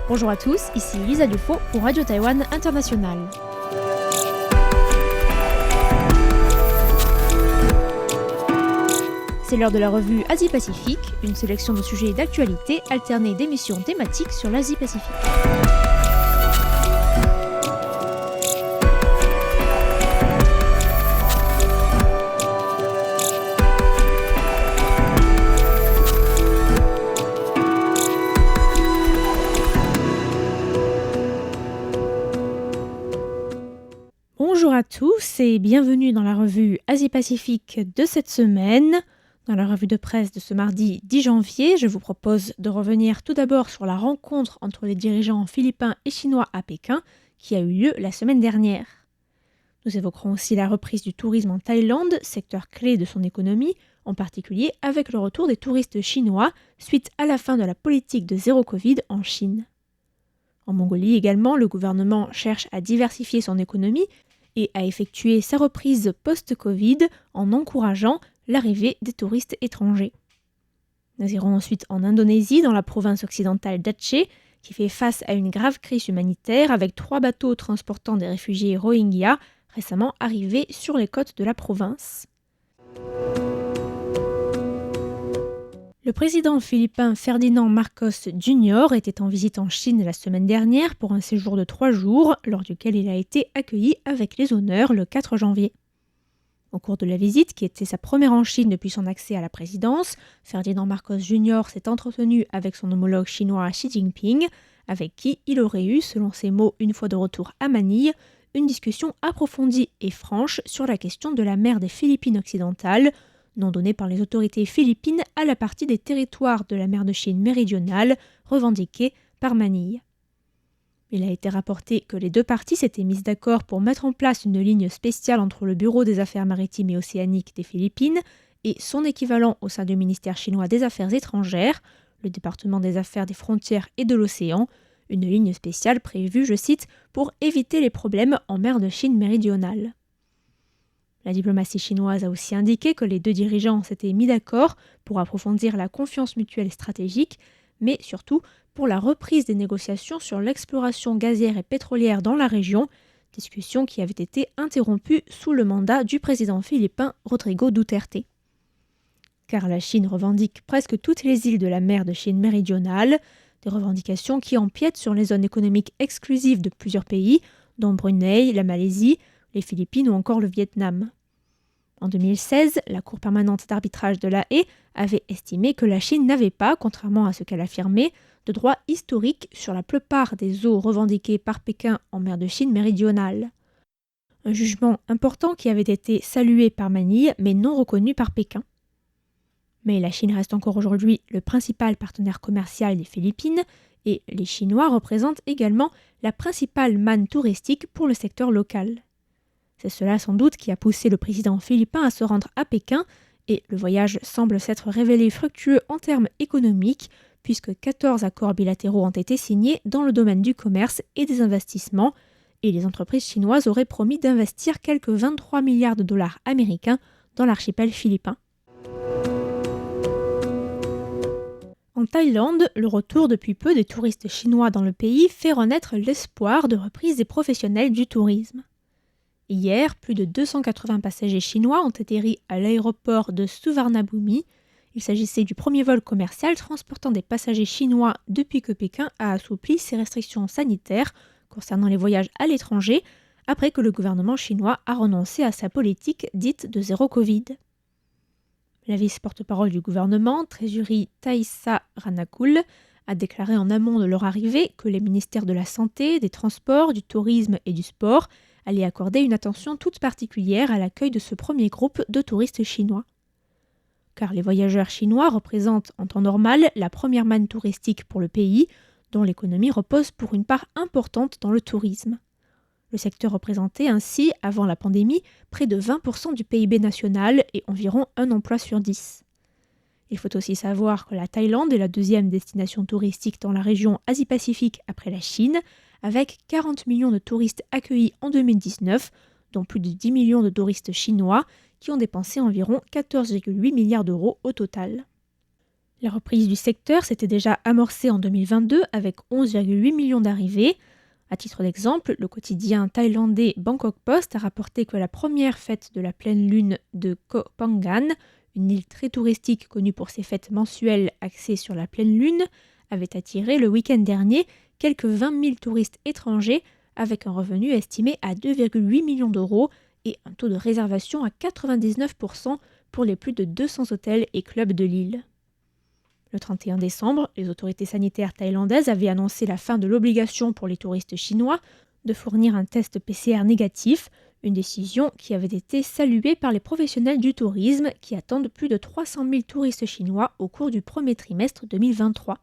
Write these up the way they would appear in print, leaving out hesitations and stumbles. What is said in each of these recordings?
Bonjour à tous, ici Lisa Dufaux pour Radio Taïwan International. C'est l'heure de la revue Asie-Pacifique, une sélection de sujets d'actualité alternée d'émissions thématiques sur l'Asie-Pacifique. Bonjour à tous et bienvenue dans la revue Asie-Pacifique de cette semaine. Dans la revue de presse de ce mardi 10 janvier, je vous propose de revenir tout d'abord sur la rencontre entre les dirigeants philippins et chinois à Pékin qui a eu lieu la semaine dernière. Nous évoquerons aussi la reprise du tourisme en Thaïlande, secteur clé de son économie, en particulier avec le retour des touristes chinois suite à la fin de la politique de zéro Covid en Chine. En Mongolie également, le gouvernement cherche à diversifier son économie et à effectuer sa reprise post-Covid en encourageant l'arrivée des touristes étrangers. Nous irons ensuite en Indonésie, dans la province occidentale d'Aceh, qui fait face à une grave crise humanitaire avec 3 bateaux transportant des réfugiés Rohingyas récemment arrivés sur les côtes de la province. Le président philippin Ferdinand Marcos Jr. était en visite en Chine la semaine dernière pour un séjour de 3 jours, lors duquel il a été accueilli avec les honneurs le 4 janvier. Au cours de la visite, qui était sa première en Chine depuis son accès à la présidence, Ferdinand Marcos Jr. s'est entretenu avec son homologue chinois Xi Jinping, avec qui il aurait eu, selon ses mots une fois de retour à Manille, une discussion approfondie et franche sur la question de la mer des Philippines occidentales, nom donné par les autorités philippines à la partie des territoires de la mer de Chine méridionale revendiquée par Manille. Il a été rapporté que les deux parties s'étaient mises d'accord pour mettre en place une ligne spéciale entre le Bureau des Affaires maritimes et océaniques des Philippines et son équivalent au sein du ministère chinois des Affaires étrangères, le département des Affaires des frontières et de l'océan, une ligne spéciale prévue, je cite, pour éviter les problèmes en mer de Chine méridionale. La diplomatie chinoise a aussi indiqué que les deux dirigeants s'étaient mis d'accord pour approfondir la confiance mutuelle stratégique, mais surtout pour la reprise des négociations sur l'exploration gazière et pétrolière dans la région, discussion qui avait été interrompue sous le mandat du président philippin Rodrigo Duterte. Car la Chine revendique presque toutes les îles de la mer de Chine méridionale, des revendications qui empiètent sur les zones économiques exclusives de plusieurs pays, dont Brunei, la Malaisie, les Philippines ou encore le Vietnam. En 2016, la Cour permanente d'arbitrage de La Haye avait estimé que la Chine n'avait pas, contrairement à ce qu'elle affirmait, de droit historique sur la plupart des eaux revendiquées par Pékin en mer de Chine méridionale. Un jugement important qui avait été salué par Manille, mais non reconnu par Pékin. Mais la Chine reste encore aujourd'hui le principal partenaire commercial des Philippines et les Chinois représentent également la principale manne touristique pour le secteur local. C'est cela sans doute qui a poussé le président philippin à se rendre à Pékin et le voyage semble s'être révélé fructueux en termes économiques puisque 14 accords bilatéraux ont été signés dans le domaine du commerce et des investissements et les entreprises chinoises auraient promis d'investir quelques 23 milliards de dollars américains dans l'archipel philippin. En Thaïlande, le retour depuis peu des touristes chinois dans le pays fait renaître l'espoir de reprise des professionnels du tourisme. Hier, plus de 280 passagers chinois ont atterri à l'aéroport de Suvarnabhumi. Il s'agissait du premier vol commercial transportant des passagers chinois depuis que Pékin a assoupli ses restrictions sanitaires concernant les voyages à l'étranger, après que le gouvernement chinois a renoncé à sa politique dite de zéro Covid. La vice-porte-parole du gouvernement, Trésurier Thaisa Ranakul, a déclaré en amont de leur arrivée que les ministères de la Santé, des Transports, du Tourisme et du Sport allaient accorder une attention toute particulière à l'accueil de ce premier groupe de touristes chinois. Car les voyageurs chinois représentent en temps normal la première manne touristique pour le pays, dont l'économie repose pour une part importante dans le tourisme. Le secteur représentait ainsi, avant la pandémie, près de 20% du PIB national et environ un emploi sur 10. Il faut aussi savoir que la Thaïlande est la deuxième destination touristique dans la région Asie-Pacifique après la Chine, avec 40 millions de touristes accueillis en 2019, dont plus de 10 millions de touristes chinois qui ont dépensé environ 14,8 milliards d'euros au total. La reprise du secteur s'était déjà amorcée en 2022 avec 11,8 millions d'arrivées. À titre d'exemple, le quotidien thaïlandais Bangkok Post a rapporté que la première fête de la pleine lune de Koh Phangan, une île très touristique connue pour ses fêtes mensuelles axées sur la pleine lune, avait attiré le week-end dernier quelques 20 000 touristes étrangers avec un revenu estimé à 2,8 millions d'euros et un taux de réservation à 99% pour les plus de 200 hôtels et clubs de l'île. Le 31 décembre, les autorités sanitaires thaïlandaises avaient annoncé la fin de l'obligation pour les touristes chinois de fournir un test PCR négatif, une décision qui avait été saluée par les professionnels du tourisme qui attendent plus de 300 000 touristes chinois au cours du premier trimestre 2023.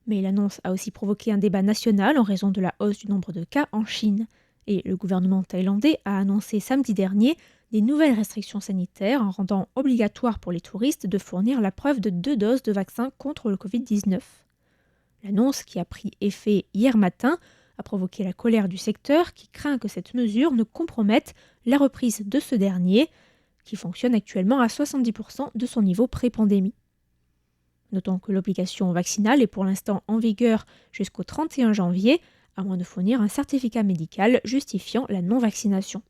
Mais l'annonce a aussi provoqué un débat national en raison de la hausse du nombre de cas en Chine. Et le gouvernement thaïlandais a annoncé samedi dernier des nouvelles restrictions sanitaires en rendant obligatoire pour les touristes de fournir la preuve de 2 doses de vaccin contre le Covid-19. L'annonce, qui a pris effet hier matin, a provoqué la colère du secteur qui craint que cette mesure ne compromette la reprise de ce dernier, qui fonctionne actuellement à 70% de son niveau pré-pandémie. Notons que l'obligation vaccinale est pour l'instant en vigueur jusqu'au 31 janvier, à moins de fournir un certificat médical justifiant la non-vaccination.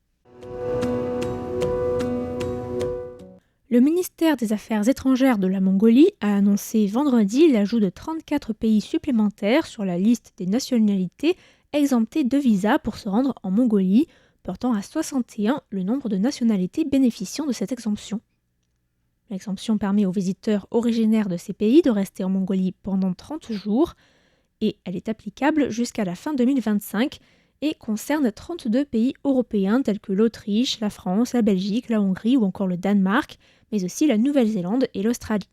Le ministère des Affaires étrangères de la Mongolie a annoncé vendredi l'ajout de 34 pays supplémentaires sur la liste des nationalités exemptées de visa pour se rendre en Mongolie, portant à 61 le nombre de nationalités bénéficiant de cette exemption. L'exemption permet aux visiteurs originaires de ces pays de rester en Mongolie pendant 30 jours et elle est applicable jusqu'à la fin 2025 et concerne 32 pays européens tels que l'Autriche, la France, la Belgique, la Hongrie ou encore le Danemark, mais aussi la Nouvelle-Zélande et l'Australie.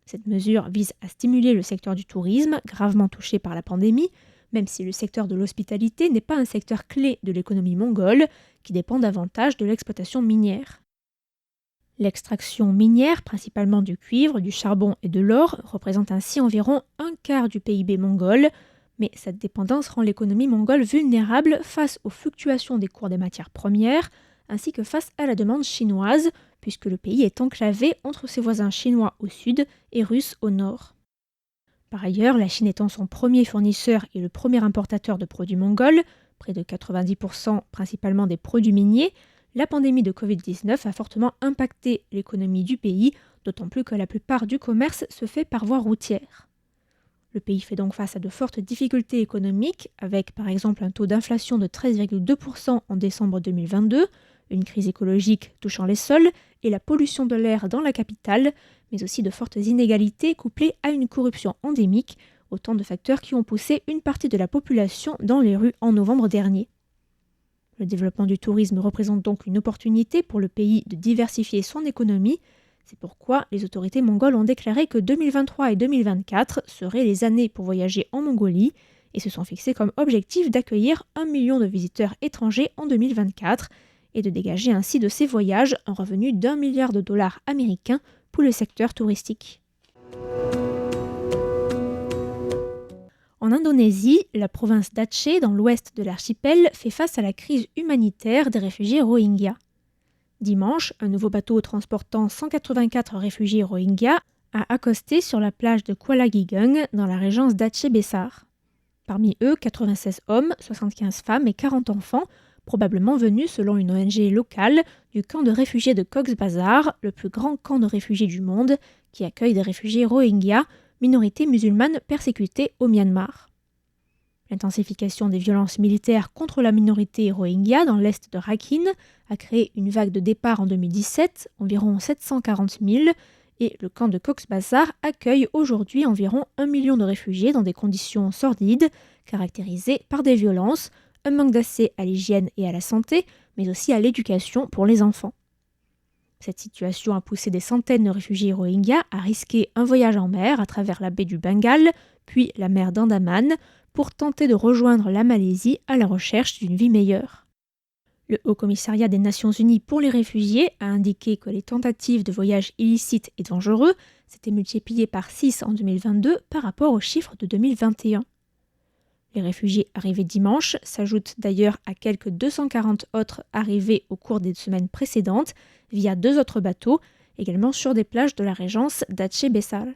Cette mesure vise à stimuler le secteur du tourisme, gravement touché par la pandémie, même si le secteur de l'hospitalité n'est pas un secteur clé de l'économie mongole, qui dépend davantage de l'exploitation minière. L'extraction minière, principalement du cuivre, du charbon et de l'or, représente ainsi environ un quart du PIB mongol, mais cette dépendance rend l'économie mongole vulnérable face aux fluctuations des cours des matières premières, ainsi que face à la demande chinoise, puisque le pays est enclavé entre ses voisins chinois au sud et russes au nord. Par ailleurs, la Chine étant son premier fournisseur et le premier importateur de produits mongols, près de 90% principalement des produits miniers, la pandémie de Covid-19 a fortement impacté l'économie du pays, d'autant plus que la plupart du commerce se fait par voie routière. Le pays fait donc face à de fortes difficultés économiques, avec par exemple un taux d'inflation de 13,2% en décembre 2022, une crise écologique touchant les sols et la pollution de l'air dans la capitale, mais aussi de fortes inégalités couplées à une corruption endémique, autant de facteurs qui ont poussé une partie de la population dans les rues en novembre dernier. Le développement du tourisme représente donc une opportunité pour le pays de diversifier son économie. C'est pourquoi les autorités mongoles ont déclaré que 2023 et 2024 seraient les années pour voyager en Mongolie et se sont fixés comme objectif d'accueillir 1 million de visiteurs étrangers en 2024 et de dégager ainsi de ces voyages un revenu d'1 milliard de dollars américains pour le secteur touristique. En Indonésie, la province d'Aceh, dans l'ouest de l'archipel, fait face à la crise humanitaire des réfugiés Rohingyas. Dimanche, un nouveau bateau transportant 184 réfugiés Rohingyas a accosté sur la plage de Kuala Gigung, dans la régence d'Aceh Besar. Parmi eux, 96 hommes, 75 femmes et 40 enfants, probablement venus, selon une ONG locale, du camp de réfugiés de Cox's Bazar, le plus grand camp de réfugiés du monde, qui accueille des réfugiés Rohingyas, minorité musulmane persécutée au Myanmar. L'intensification des violences militaires contre la minorité Rohingya dans l'est de Rakhine a créé une vague de départ en 2017, environ 740 000, et le camp de Cox's Bazar accueille aujourd'hui environ 1 million de réfugiés dans des conditions sordides, caractérisées par des violences, un manque d'accès à l'hygiène et à la santé, mais aussi à l'éducation pour les enfants. Cette situation a poussé des centaines de réfugiés Rohingyas à risquer un voyage en mer à travers la baie du Bengale, puis la mer d'Andaman, pour tenter de rejoindre la Malaisie à la recherche d'une vie meilleure. Le Haut-Commissariat des Nations Unies pour les réfugiés a indiqué que les tentatives de voyage illicites et dangereux s'étaient multipliées par 6 en 2022 par rapport aux chiffres de 2021. Les réfugiés arrivés dimanche s'ajoutent d'ailleurs à quelques 240 autres arrivés au cours des semaines précédentes via 2 autres bateaux également sur des plages de la régence d'Aceh-Bessal.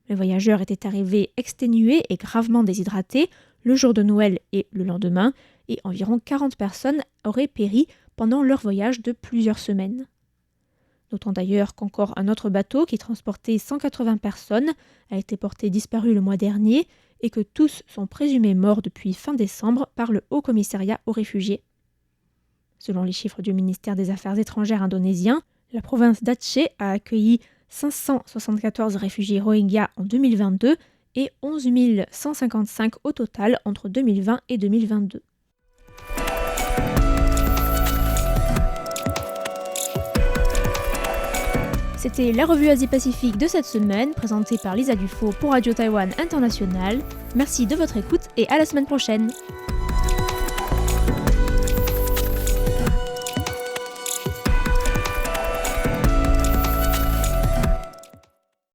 Les voyageurs étaient arrivés exténués et gravement déshydratés le jour de Noël et le lendemain, et environ 40 personnes auraient péri pendant leur voyage de plusieurs semaines. Notons d'ailleurs qu'encore un autre bateau qui transportait 180 personnes a été porté disparu le mois dernier et que tous sont présumés morts depuis fin décembre par le Haut Commissariat aux réfugiés. Selon les chiffres du ministère des Affaires étrangères indonésien, la province d'Aceh a accueilli 574 réfugiés Rohingyas en 2022 et 11 155 au total entre 2020 et 2022. C'était la revue Asie-Pacifique de cette semaine, présentée par Lisa Dufaux pour Radio Taïwan International. Merci de votre écoute et à la semaine prochaine.